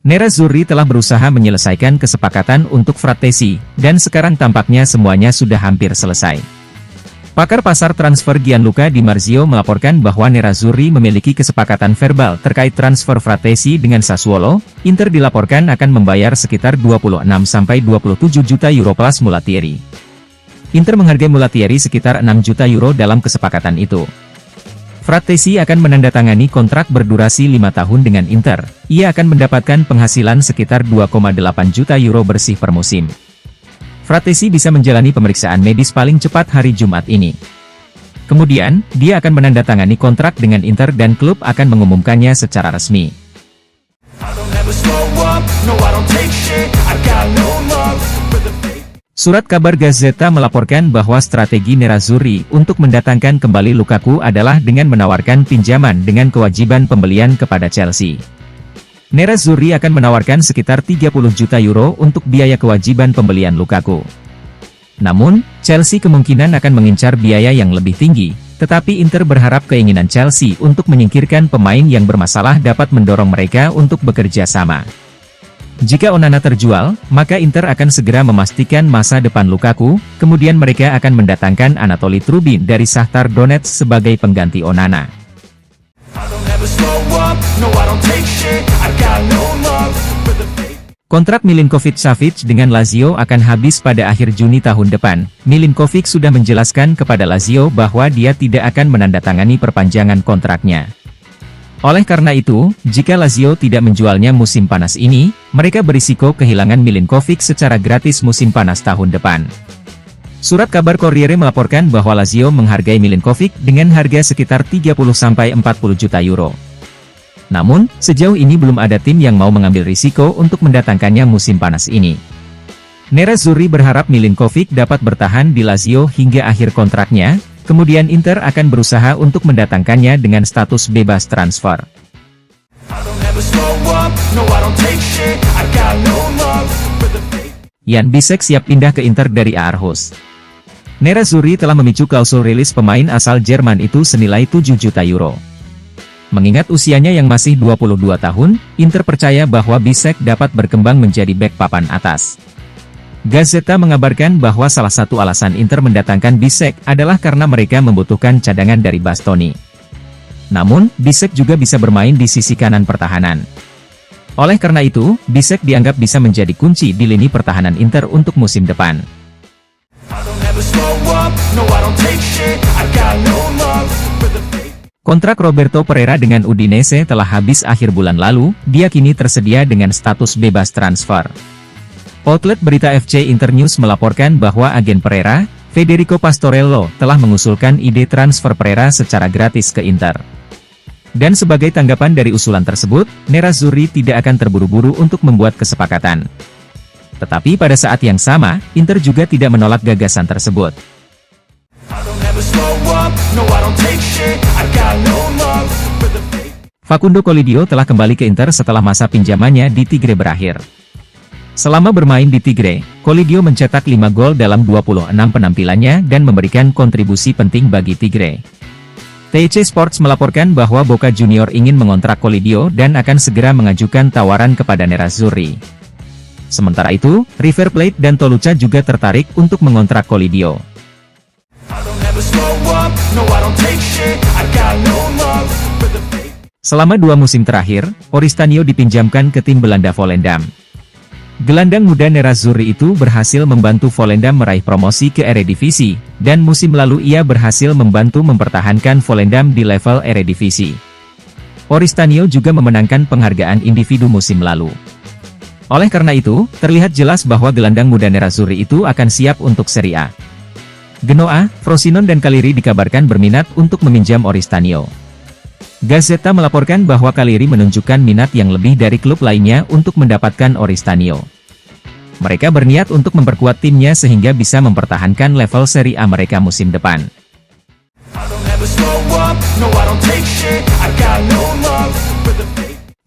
Nerazzurri telah berusaha menyelesaikan kesepakatan untuk Frattesi, dan sekarang tampaknya semuanya sudah hampir selesai. Pakar pasar transfer Gianluca Di Marzio melaporkan bahwa Nerazzurri memiliki kesepakatan verbal terkait transfer Frattesi dengan Sassuolo. Inter dilaporkan akan membayar sekitar 26-27 juta euro plus Mulattieri. Inter menghargai Mulattieri sekitar 6 juta euro dalam kesepakatan itu. Frattesi akan menandatangani kontrak berdurasi 5 tahun dengan Inter. Ia akan mendapatkan penghasilan sekitar 2,8 juta euro bersih per musim. Frattesi bisa menjalani pemeriksaan medis paling cepat hari Jumat ini. Kemudian, dia akan menandatangani kontrak dengan Inter dan klub akan mengumumkannya secara resmi. Surat kabar Gazzetta melaporkan bahwa strategi Nerazzurri untuk mendatangkan kembali Lukaku adalah dengan menawarkan pinjaman dengan kewajiban pembelian kepada Chelsea. Nerazzurri akan menawarkan sekitar 30 juta euro untuk biaya kewajiban pembelian Lukaku. Namun, Chelsea kemungkinan akan mengincar biaya yang lebih tinggi, tetapi Inter berharap keinginan Chelsea untuk menyingkirkan pemain yang bermasalah dapat mendorong mereka untuk bekerja sama. Jika Onana terjual, maka Inter akan segera memastikan masa depan Lukaku, kemudian mereka akan mendatangkan Anatoly Trubin dari Shakhtar Donetsk sebagai pengganti Onana. Kontrak Milinkovic-Savic dengan Lazio akan habis pada akhir Juni tahun depan. Milinkovic sudah menjelaskan kepada Lazio bahwa dia tidak akan menandatangani perpanjangan kontraknya. Oleh karena itu, jika Lazio tidak menjualnya musim panas ini, mereka berisiko kehilangan Milinkovic secara gratis musim panas tahun depan. Surat kabar Corriere melaporkan bahwa Lazio menghargai Milinkovic dengan harga sekitar 30-40 juta euro. Namun, sejauh ini belum ada tim yang mau mengambil risiko untuk mendatangkannya musim panas ini. Nerazzurri berharap Milinkovic dapat bertahan di Lazio hingga akhir kontraknya. Kemudian Inter akan berusaha untuk mendatangkannya dengan status bebas transfer. Jan Bisek siap pindah ke Inter dari Aarhus. Nerazzurri telah memicu klausul rilis pemain asal Jerman itu senilai 7 juta euro. Mengingat usianya yang masih 22 tahun, Inter percaya bahwa Bisek dapat berkembang menjadi bek papan atas. Gazzetta mengabarkan bahwa salah satu alasan Inter mendatangkan Bisek adalah karena mereka membutuhkan cadangan dari Bastoni. Namun, Bisek juga bisa bermain di sisi kanan pertahanan. Oleh karena itu, Bisek dianggap bisa menjadi kunci di lini pertahanan Inter untuk musim depan. Kontrak Roberto Pereyra dengan Udinese telah habis akhir bulan lalu, dia kini tersedia dengan status bebas transfer. Outlet berita FC Internews melaporkan bahwa agen Pereyra, Federico Pastorello, telah mengusulkan ide transfer Pereyra secara gratis ke Inter. Dan sebagai tanggapan dari usulan tersebut, Nerazzurri tidak akan terburu-buru untuk membuat kesepakatan. Tetapi pada saat yang sama, Inter juga tidak menolak gagasan tersebut. Facundo Colidio telah kembali ke Inter setelah masa pinjamannya di Tigre berakhir. Selama bermain di Tigre, Colidio mencetak 5 gol dalam 26 penampilannya dan memberikan kontribusi penting bagi Tigre. TC Sports melaporkan bahwa Boca Junior ingin mengontrak Colidio dan akan segera mengajukan tawaran kepada Nerazzurri. Sementara itu, River Plate dan Toluca juga tertarik untuk mengontrak Colidio. Selama 2 musim terakhir, Oristanio dipinjamkan ke tim Belanda Volendam. Gelandang muda Nerazzurri itu berhasil membantu Volendam meraih promosi ke Eredivisie, dan musim lalu ia berhasil membantu mempertahankan Volendam di level Eredivisie. Oristanio juga memenangkan penghargaan individu musim lalu. Oleh karena itu, terlihat jelas bahwa gelandang muda Nerazzurri itu akan siap untuk Serie A. Genoa, Frosinone dan Cagliari dikabarkan berminat untuk meminjam Oristanio. Gazzetta melaporkan bahwa Cagliari menunjukkan minat yang lebih dari klub lainnya untuk mendapatkan Oristanio. Mereka berniat untuk memperkuat timnya sehingga bisa mempertahankan level Serie A mereka musim depan.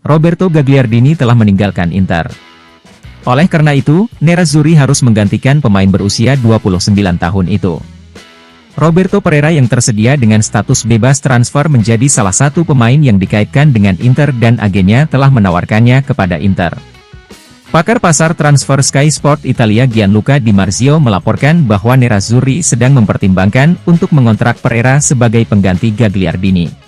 Roberto Gagliardini telah meninggalkan Inter. Oleh karena itu, Nerazzurri harus menggantikan pemain berusia 29 tahun itu. Roberto Pereyra yang tersedia dengan status bebas transfer menjadi salah satu pemain yang dikaitkan dengan Inter dan agennya telah menawarkannya kepada Inter. Pakar pasar transfer Sky Sport Italia Gianluca Di Marzio melaporkan bahwa Nerazzurri sedang mempertimbangkan untuk mengontrak Pereyra sebagai pengganti Gagliardini.